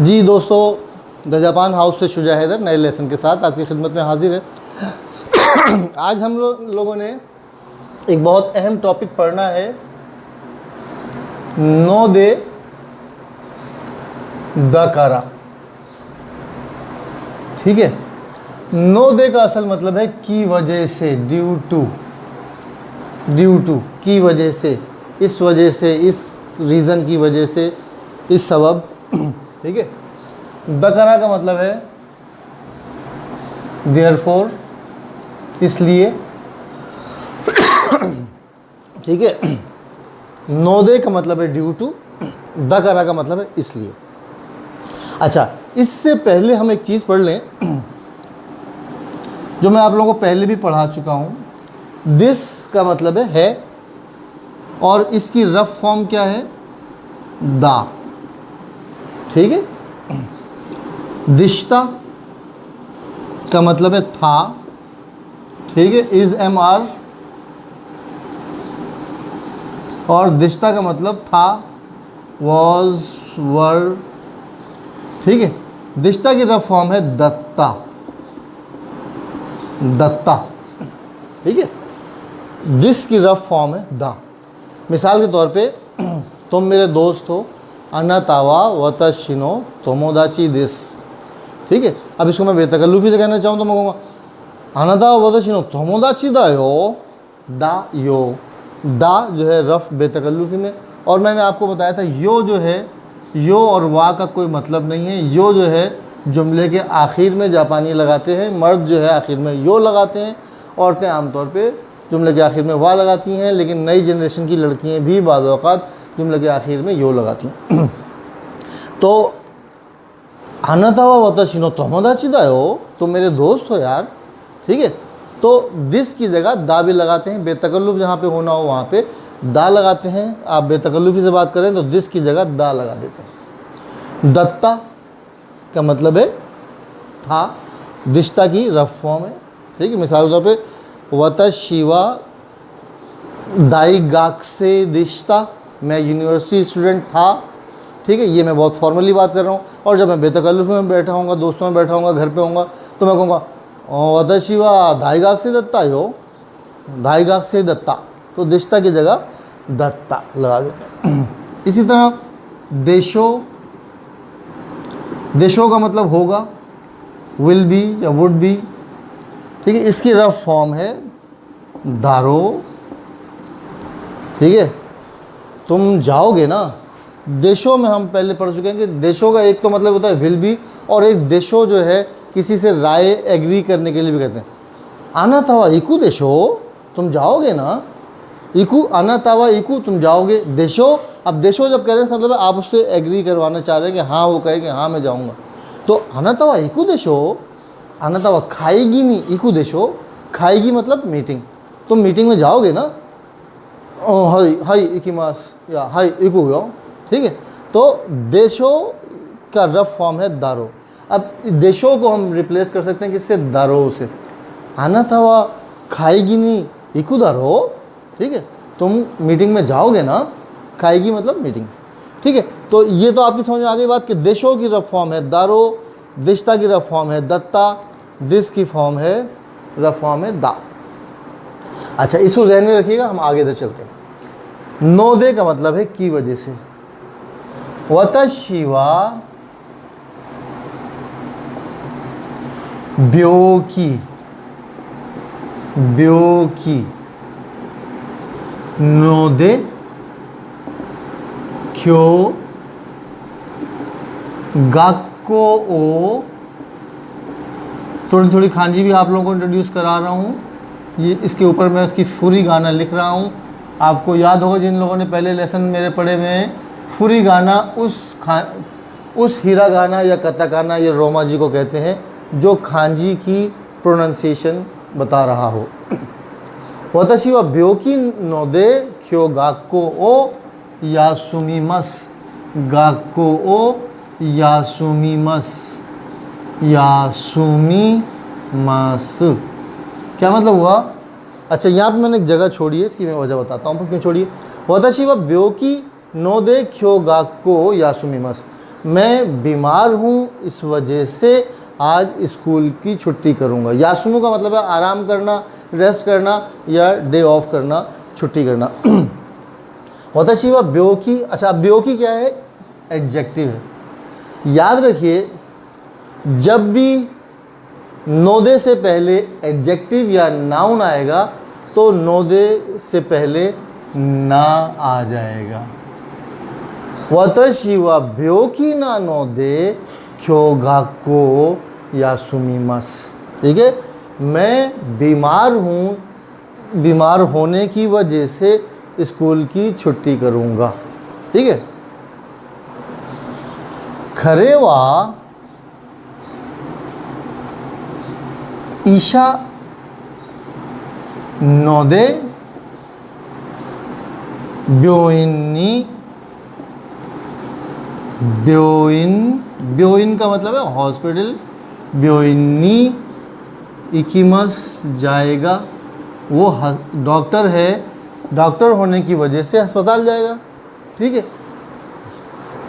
जी दोस्तों, the Japan house से शुजा हैदर नए लेसन के साथ आपकी खिदमत में हाजिर है। आज हम लोगों ने एक बहुत अहम टॉपिक पढ़ना है, नो दे दकारा। ठीक है, नो दे का असल मतलब है की वजह से, ड्यू टू की वजह से, इस वजह से, इस रीज़न की वजह से, इस सबब। ठीक है, दकारा का मतलब है देयरफॉर, इसलिए। ठीक है, नोदे का मतलब है ड्यू टू, दकारा का मतलब है इसलिए। अच्छा, इससे पहले हम एक चीज़ पढ़ लें जो मैं आप लोगों को पहले भी पढ़ा चुका हूँ। दिस का मतलब है और इसकी रफ फॉर्म क्या है, दा। ठीक है, दिश्ता का मतलब है था। ठीक है, इज एम आर, और दिश्ता का मतलब था, वॉज, वर। ठीक है, दिश्ता की रफ फॉर्म है दत्ता, दत्ता। ठीक है, दिस की रफ फॉर्म है दा। मिसाल के तौर पे तुम मेरे दोस्त हो, अनातावा वतशिनो तोमोदाची दिस। ठीक है, अब इसको मैं बेतकल्लुफ़ी से कहना चाहूँ तो मैं कहूँगा अनातावा वतशिनो तोमोदाची दा यो, दा यो। दा जो है रफ बेतकल्लुफ़ी में, और मैंने आपको बताया था यो जो है, यो और वाह का कोई मतलब नहीं है। यो जो है जुमले के आखिर में जापानी लगाते हैं, मर्द जो है आखिर में यो लगाते हैं, औरतें आमतौर पे जुमले के आखिर में वाह लगाती हैं, लेकिन नई जनरेशन की लड़कियां भी बाज़ औक़ात जुमले के आखिर में यो लगाती हैं। तो अनातावा वतशिनो तोमोदाची दा यो, तुम मेरे दोस्त हो यार। ठीक है, तो दिस की जगह दा भी लगाते हैं, बेतकल्लुफ़ जहाँ पे होना हो वहाँ पे दा लगाते हैं। आप बेतकल्लुफ़ी से बात करें तो दिस की जगह दा लगा देते हैं। दत्ता का मतलब है था, दिश्ता की रफ फॉर्म है। ठीक है, मिसाल के तौर पे वतशिवा दाईगाक्से दिश्ता, मैं यूनिवर्सिटी स्टूडेंट था। ठीक है, ये मैं बहुत फॉर्मली बात कर रहा हूँ। और जब मैं बेतकल्लुफ़ में बैठा हूँगा, दोस्तों में बैठा हूँगा, घर पे होऊंगा, तो मैं कहूँगा वतशिवा दाईगाक्से दत्ता यो, दाईगाक्से दत्ता। तो दिश्ता की जगह दत्ता लगा देते हैं। इसी तरह देशो, देशो का मतलब होगा, विल बी या वुड बी। ठीक है, इसकी रफ फॉर्म है दारो। ठीक है, तुम जाओगे ना। देशों में हम पहले पढ़ चुके हैं कि देशों का एक तो मतलब होता है विल बी, और एक देशो जो है किसी से राय एग्री करने के लिए भी कहते हैं। अनातावा इकू देशो, तुम जाओगे ना। इकू, अनातावा इकू, तुम जाओगे। देशो, अब देशो जब कह रहे हैं इसका मतलब आप उससे एग्री करवाना चाह रहे हैं कि हाँ, वो कहे कि हाँ मैं जाऊँगा। तो अनातावा इकू देशो, अनातावा खाएगी नहीं, इकू देशो, खाएगी मतलब मीटिंग, तुम मीटिंग में जाओगे ना। हाई हाई इकीमास या हाई इकू यो। ठीक है, तो देशो का रफ फॉर्म है दारो। अब देशों को हम रिप्लेस कर सकते हैं किससे, दारो से। अनातावा खाएगी नहीं, इकू दारो। ठीक है, तुम मीटिंग में जाओगे ना, खाएगी मतलब मीटिंग। ठीक है, तो ये तो आपकी समझ में आ गई बात कि देशों की रफ फॉर्म है दारो, दिश्ता की रफ फॉर्म है दत्ता, दिस की फॉर्म है, रफ फॉर्म है दा। अच्छा, इसको ध्यान में रखिएगा, हम आगे इधर चलते हैं। नोदे का मतलब है की वजह से। वतशिवा ब्योकी, ब्योकी नोदे क्यो गाक्को ओ। थोड़ी थोड़ी खांजी भी आप लोगों को इंट्रोड्यूस करा रहा हूँ। ये इसके ऊपर मैं उसकी फुरी गाना लिख रहा हूँ। आपको याद होगा जिन लोगों ने पहले लेसन मेरे पढ़े हुए हैं, फुरी गाना उस हीरा गाना या कताकाना या रोमा जी को कहते हैं जो खांजी की प्रोनाउंसिएशन बता रहा हो। वतशी व ब्योकी नोदे क्यो गाक्को ओ यासुमीमस, गाक्को ओ यासुमीमस, यासुमीमस। क्या मतलब हुआ? अच्छा, यहाँ पे मैंने एक जगह छोड़ी है, इसकी मैं वजह बताता हूँ क्यों छोड़ी है। वतशी व ब्योकी नोदे क्यो गाक्को यासुमीमस। मैं बीमार हूँ इस वजह से आज स्कूल की छुट्टी करूँगा। यासुमु का मतलब है आराम करना, रेस्ट करना या डे ऑफ करना, छुट्टी करना। वताशी वा ब्योकी, अच्छा ब्योकी क्या है? एडजेक्टिव है। याद रखिए जब भी नोदे से पहले एडजेक्टिव या नाउन आएगा तो नोदे से पहले ना आ जाएगा। वताशी वा ब्योकी ना नोदे क्योगाको यासुमिमास। ठीक है, मैं बीमार हूँ, बीमार होने की वजह से स्कूल की छुट्टी करूँगा। ठीक है। खरे वा ईशा नोदे ब्योइनी, ब्योइन का मतलब है हॉस्पिटल, ब्योइनी इकिमस जाएगा। वो डॉक्टर है, डॉक्टर होने की वजह से अस्पताल जाएगा। ठीक है।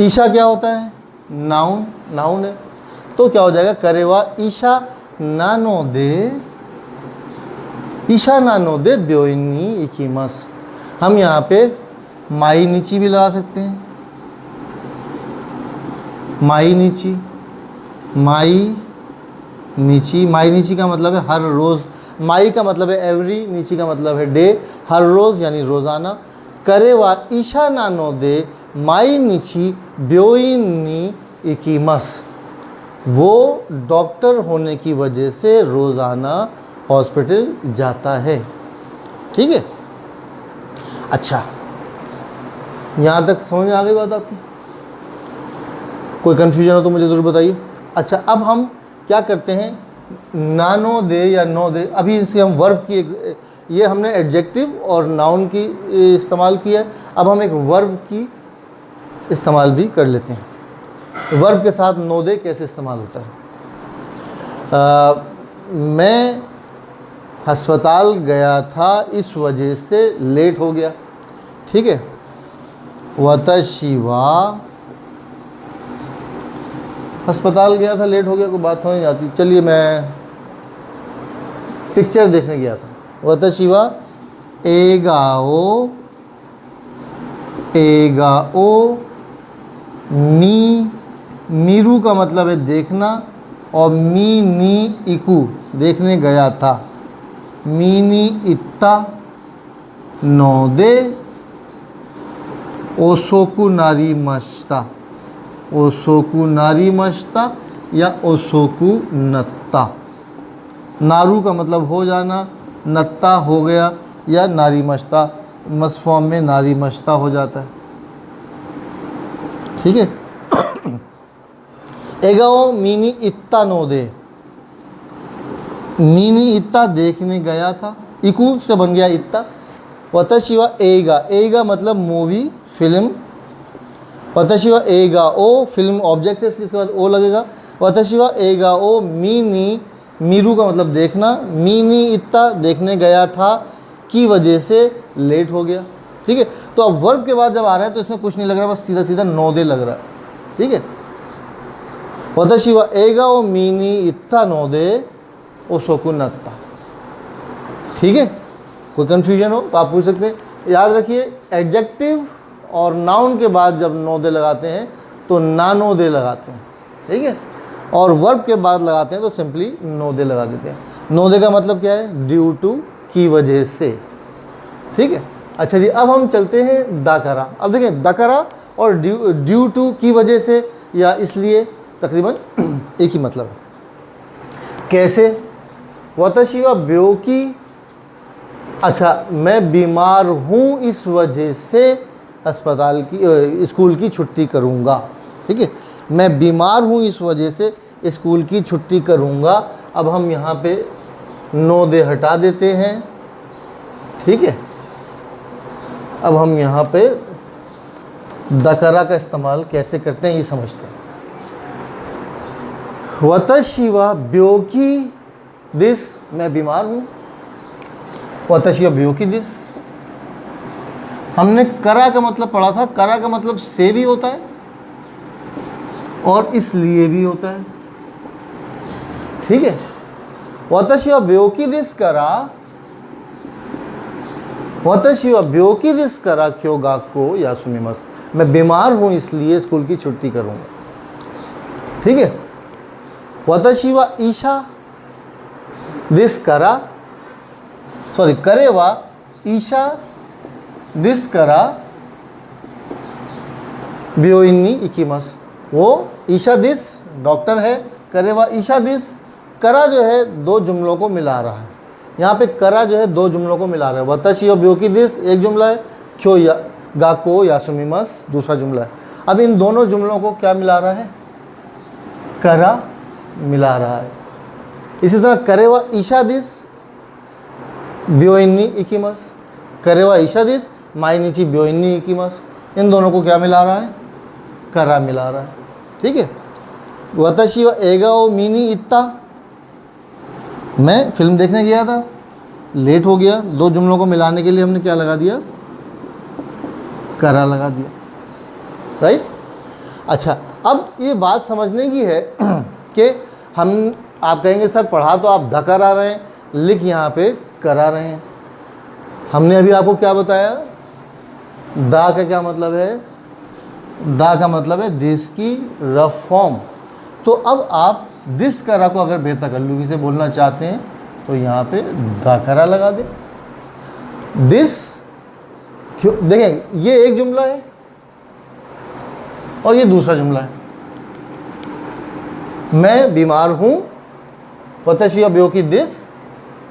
ईशा क्या होता है? नाउन, नाउन है तो क्या हो जाएगा? करेवा ईशा नानो दे, ईशा नानो दे ब्योइनी इकिमस। हम यहाँ पे माई नीची भी लगा सकते हैं, माई नीची, माई नीची। माई नीची का मतलब है हर रोज़, माई का मतलब है एवरी, नीची का मतलब है डे, हर रोज़ यानी रोज़ाना। करे वा ईशा नानो दे माई नीची ब्योइनी इकिमस। वो डॉक्टर होने की वजह से रोज़ाना हॉस्पिटल जाता है। ठीक है। अच्छा, यहाँ तक समझ में आ गई बात आपकी? कोई कन्फ्यूजन हो तो मुझे ज़रूर बताइए। अच्छा, अब हम क्या करते हैं? नानो दे या नो दे, अभी इससे हम वर्ब की ये हमने एडजेक्टिव और नाउन की इस्तेमाल किया है। अब हम एक वर्ब की इस्तेमाल भी कर लेते हैं। वर्ब के साथ नो दे कैसे इस्तेमाल होता है? मैं अस्पताल गया था इस वजह से लेट हो गया। ठीक है। वताशी वा अस्पताल गया था, लेट हो गया, कोई बात समझ नहीं आती। चलिए, मैं पिक्चर देखने गया था। वताशी वा एगाओ, एगाओ मी, मीरू का मतलब है देखना, और मी नी इकू देखने गया था। मीनी इत्ता नोदे ओसोकु नारी मस्ता, ओसोकु नारी मस्ता या ओसोकु नत्ता। नारू का मतलब हो जाना, नत्ता हो गया, या नारी मस्ता, मस फॉर्म में नारी मस्ता हो जाता है। ठीक है। एगाओ मीनी इत्ता नोदे, मीनी इत्ता देखने गया था, इकू से बन गया इत्ता। वताशी वा एगा, एगा मतलब मूवी, फिल्म। वताशी वा एगा ओ, फिल्म ऑब्जेक्ट है इसके बाद ओ लगेगा। वताशी वा एगा ओ मीनी, मीरू का मतलब देखना, मीनी इत्ता देखने गया था की वजह से लेट हो गया। ठीक है। तो अब वर्ब के बाद जब आ रहा है तो इसमें कुछ नहीं लग रहा, बस सीधा सीधा नोदे लग रहा है। ठीक है। वताशी वा एगा ओ मीनी इत्ता नोदे ओसोकु नत्ता। ठीक है। कोई कन्फ्यूजन हो तो आप पूछ सकते हैं। याद रखिए एडजेक्टिव और नाउन के बाद जब नोदे लगाते हैं तो नानोदे लगाते हैं। ठीक है। और वर्ब के बाद लगाते हैं तो सिंपली नोदे लगा देते हैं। नोदे का मतलब क्या है? ड्यू टू, की वजह से। ठीक है। अच्छा जी, अब हम चलते हैं दाकरा। अब देखें दकरा और ड्यू टू, की वजह से या इसलिए तकरीबन एक ही मतलब है। कैसे? वताशी वा ब्योकी, अच्छा मैं बीमार हूँ इस वजह से अस्पताल की स्कूल की छुट्टी करूँगा। ठीक है। मैं बीमार हूँ इस वजह से स्कूल की छुट्टी करूँगा। अब हम यहाँ पे नोदे हटा देते हैं। ठीक है। अब हम यहाँ पे दकरा का इस्तेमाल कैसे करते हैं ये समझते हैं। वताशी वा ब्योकी दिस, मैं बीमार हूँ। वताशी वा ब्योकी दिस। हमने करा का मतलब पढ़ा था, करा का मतलब से भी होता है। और इसलिए भी होता है, ठीक है। वतशी व ब्योकी दिस करा, वतशी व ब्योकी दिस करा क्यों गाको यासुमिमस, मैं बीमार हूं इसलिए स्कूल की छुट्टी करूंगा, ठीक है। वतशी व ईशा दिस करा, सॉरी करे वा ईशा दिस करा ब्योइनी इकीमस, वो ईशा दिस डॉक्टर है, करे वा ईशा दिस, करा जो है दो जुमलों को मिला रहा है, यहाँ पे करा जो है दो जुमलों को मिला रहा है। वतशी और ब्योकी दिस एक जुमला है, क्यों या गाको यासुमिमस दूसरा जुमला है। अब इन दोनों जुमलों को क्या मिला रहा है, करा मिला रहा है। इसी तरह करे वा ईशा दिस ब्योइनी इकीमस, करे वा ईशा दिस माइनीची ब्योइनी इकीमस, इन दोनों को क्या मिला रहा है, करा मिला रहा है, ठीक है। वतशी व एगाओ मिनी इत्ता, मैं फिल्म देखने गया था, लेट हो गया, दो जुमलों को मिलाने के लिए हमने क्या लगा दिया, करा लगा दिया, राइट। अच्छा, अब ये बात समझने की है कि हम, आप कहेंगे सर पढ़ा तो आप ध करा रहे हैं, लिख यहाँ पे करा रहे हैं। हमने अभी आपको क्या बताया, दा का क्या मतलब है, दा का मतलब है दिस की रफ फॉर्म। तो अब आप दिस करा को अगर बेतकल्लुफी से बोलना चाहते हैं तो यहाँ पे दा करा लगा दें। दिस क्यों, देखें ये एक जुमला है और ये दूसरा जुमला है, मैं बीमार हूँ, वतशी व ब्योकी दिस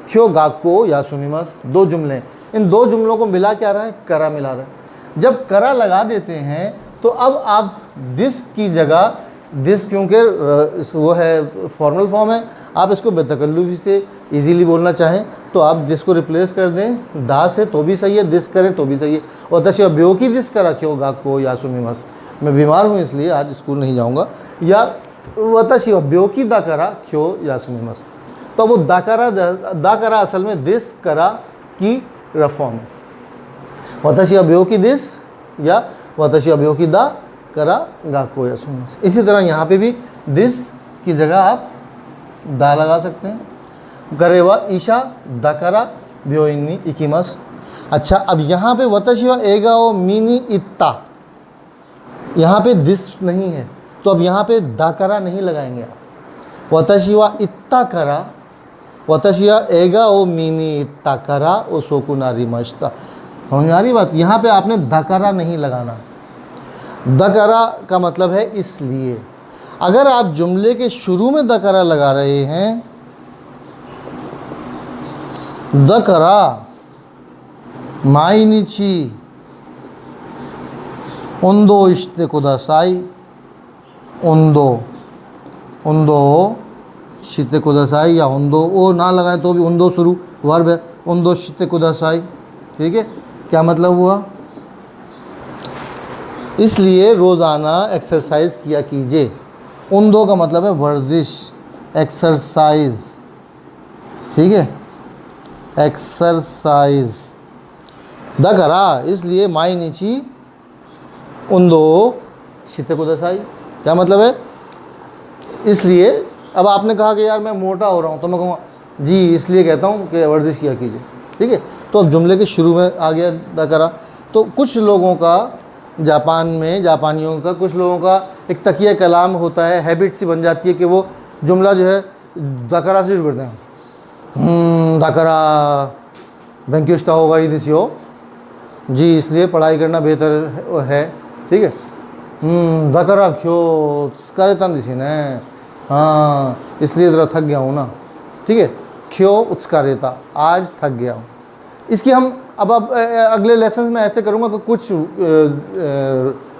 क्यों गाको यासुमिमस, दो जुमले, इन दो जुमलों को मिला क्या रहा है, करा मिला रहा है। जब करा लगा देते हैं तो अब आप दिस की जगह, दिस क्योंकि वो है फॉर्मल फॉर्म है, आप इसको बेतकल्लुफी से इजीली बोलना चाहें तो आप दिस को रिप्लेस कर दें दा से तो भी सही है, दिस करें तो भी सही है। वतशी व ब्योकी दिस करा क्यों गाको यासुमिमस, मैं बीमार हूँ इसलिए आज स्कूल नहीं जाऊँगा, या वतशी व ब्योकी दा करा क्यों यासुमिमस। तो वो दा करा असल में दिस करा की रफ फॉर्म है, वतशी व ब्योकी दिस या वतशी व ब्योकी दा करा गाको यासुमिमस। इसी तरह यहाँ पे भी दिस की जगह आप दा लगा सकते हैं, करे वा ईशा दा करा ब्योइनी इकीमस। अच्छा, अब यहाँ पे वतशी व एगाओ मिनी इत्ता, यहाँ पे दिस नहीं है तो अब यहाँ पे दा करा नहीं लगाएंगे आप, वतशी व इत्ता करा, वतशी व एगाओ मिनी इत्ता करा ओ सोकुनारी मश्ता। समझ में आ रही बात, यहाँ पे आपने दकरा नहीं लगाना। दकरा का मतलब है इसलिए। अगर आप जुमले के शुरू में दकरा लगा रहे हैं, दकरा माइनिची उंदो इश्ते कुदासाई, उंदो उंदो शिते कुदासाई, या उंदो ओ ना लगाए तो भी उंदो शुरू वर्ब है, उंदो शिते कुदासाई, ठीक है। क्या मतलब हुआ, इसलिए रोज़ाना एक्सरसाइज किया कीजिए। उंदो का मतलब है वर्जिश, एक्सरसाइज, ठीक है, एक्सरसाइज। दकरा इसलिए माई नीची उंदो शिते कुदासाई, क्या मतलब है, इसलिए। अब आपने कहा कि यार मैं मोटा हो रहा हूँ तो मैं कहूँगा जी इसलिए कहता हूँ कि वर्जिश किया कीजिए, ठीक है। तो अब जुमले के शुरू में आ गया दकरा। तो कुछ लोगों का जापान में, जापानियों का, कुछ लोगों का एक तकिया कलाम होता है, हैबिट सी बन जाती है कि वो जुमला जो है दकरा से शुरू करते हैं। दकरा बैंक्यूस्टा होगा ही दिस हो जी, इसलिए पढ़ाई करना बेहतर है, ठीक है। दकरा क्यों करे तन दिसी ने, हाँ इसलिए ज़रा थक गया हूँ ना, ठीक है। क्यों उत्स्कारेता, आज थक गया हूँ। इसकी हम अब अगले लेसन्स में ऐसे करूँगा कि कुछ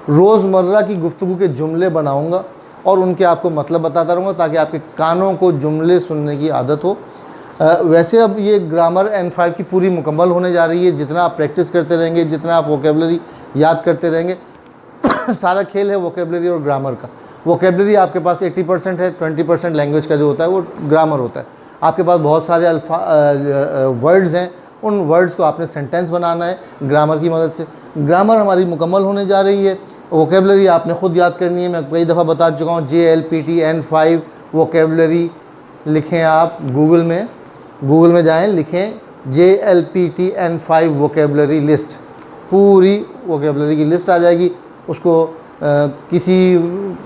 रोज़मर्रा की गुफ्तगू के जुमले बनाऊँगा और उनके आपको मतलब बताता रहूँगा ताकि आपके कानों को जुमले सुनने की आदत हो। वैसे अब ये ग्रामर N5 की पूरी मुकम्मल होने जा रही है। जितना आप प्रैक्टिस करते रहेंगे, जितना आप वोकेबलरी याद करते रहेंगे सारा खेल है वोकेबलरी और ग्रामर का। वोकेबलरी आपके पास 80% है, 20% लैंग्वेज का जो होता है वो ग्रामर होता है। आपके पास बहुत सारे वर्ड्स हैं, उन वर्ड्स को आपने सेंटेंस बनाना है ग्रामर की मदद से। ग्रामर हमारी मुकम्मल होने जा रही है वोकेबलरी आपने ख़ुद याद करनी है, मैं कई दफ़ा बता चुका हूँ। JLPT N5 वोकेबलरी लिखें आप गूगल में जाएं, लिखें JLPT N5 वोकेबलरी लिस्ट, पूरी वोकेबलरी की लिस्ट आ जाएगी। उसको किसी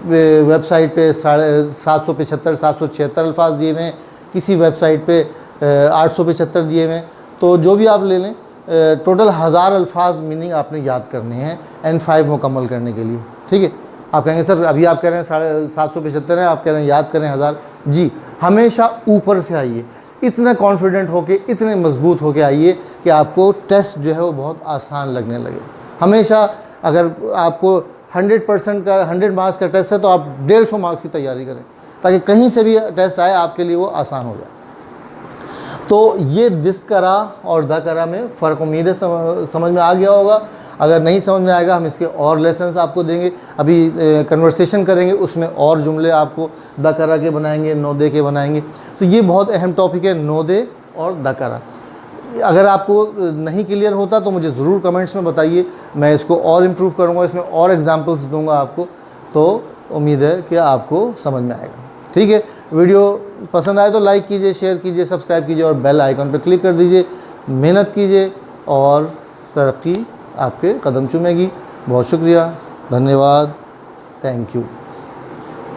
वेबसाइट पे 775 776 अल्फाज दिए हुए हैं, किसी वेबसाइट पे 875 दिए हुए हैं। तो जो भी आप ले लें, टोटल 1000 अल्फाज मीनिंग आपने याद करने हैं N5 मुकम्मल करने के लिए। ठीक है। आप कहेंगे सर अभी आप कह रहे हैं 775 है, आप कह रहे हैं याद करें 1000। जी, हमेशा ऊपर से आइए, इतना कॉन्फिडेंट होके, इतने मजबूत होके आइए कि आपको टेस्ट जो है वो बहुत आसान लगने लगे। हमेशा अगर आपको 100% का 100 मार्क्स का टेस्ट है तो आप 150 मार्क्स की तैयारी करें, ताकि कहीं से भी टेस्ट आए आपके लिए वो आसान हो जाए। तो ये दिस करा और द करा में फ़र्क उम्मीद है समझ में आ गया होगा। अगर नहीं समझ में आएगा हम इसके और लेसन्स आपको देंगे, अभी कन्वर्सेशन करेंगे, उसमें और जुमले आपको द करा के बनाएंगे, नो दे के बनाएंगे। तो ये बहुत अहम टॉपिक है, नो दे और द करा। अगर आपको नहीं क्लियर होता तो मुझे ज़रूर कमेंट्स में बताइए, मैं इसको और इम्प्रूव करूँगा, इसमें और एग्जांपल्स दूंगा आपको। तो उम्मीद है कि आपको समझ में आएगा। ठीक है। वीडियो पसंद आए तो लाइक कीजिए, शेयर कीजिए, सब्सक्राइब कीजिए और बेल आइकन पर क्लिक कर दीजिए। मेहनत कीजिए और तरक्की आपके कदम चूमेगी। बहुत शुक्रिया, धन्यवाद, थैंक यू।